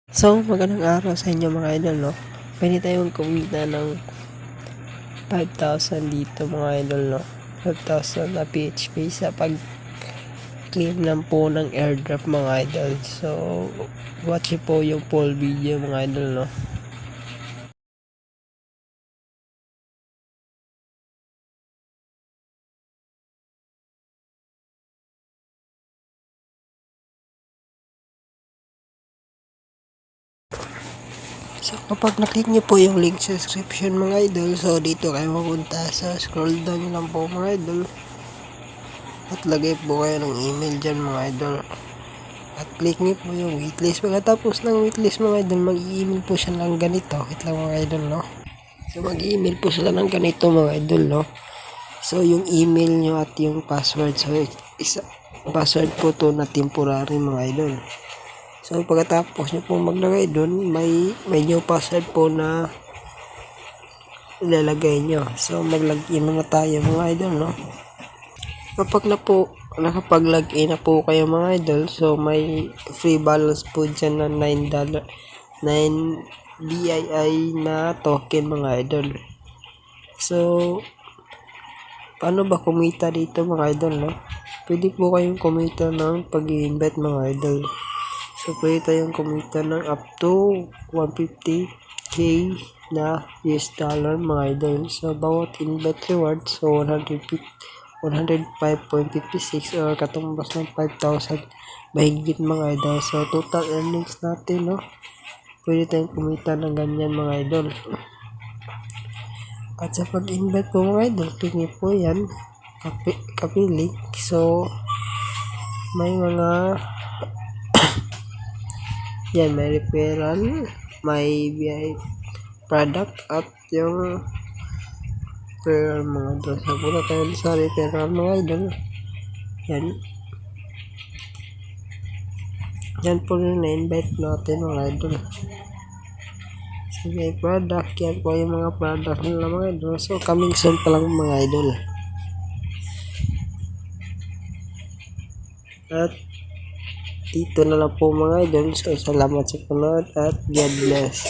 So, magandang araw sa inyo mga idol, no? Pwede tayong kumita ng 5,000 dito mga idol, no? 5,000 na PHP sa pag-claim lang po ng airdrop mga idol. So, watch po yung full video mga idol, no? So, kapag naklik nyo po yung link sa description mga idol, so dito kayo mapunta sa scroll down nyo lang po mga idol. At lagay po kayo ng email dyan mga idol. At click nyo po yung waitlist. Pagkatapos ng waitlist mga idol, mag-i-email po siya ng ganito. Wait lang mga idol, no? So, mag-i-email po sila ng ganito mga idol, no? So, yung email nyo at yung password. So, password po to na temporary mga idol. So, pagkatapos nyo po maglagay doon, may new password po na ilalagay nyo. So, mag-login muna tayo mga idol, no? Kapag nakapag-login na po kayo mga idol, so may free balance po dyan na $9 BII na token mga idol. So, paano ba kumita dito mga idol, no? Pwede po kayong kumita ng pag-i-invite mga idol. So, pwede tayong kumita ng up to 150k na US dollar mga idol. So, bawat invite reward, so 105.56 or katumbas ng 5,000 mahigit mga idol. So, total earnings natin, no? Pwede tayong kumita ng ganyan mga idol. At sa pag-invite po mga idol, click nyo po yan. Kapilik. So, may mga yan, may referral, may BI product at yung referral mga idol. So, punta tayo sa referral mga idol. Yan po rin na-invite natin mga idol. So, may product. Yan po yung mga product nila mga idol. So, coming soon pa lang mga idol. At dito na lang po mga idol. So, salamat sa panood at God bless.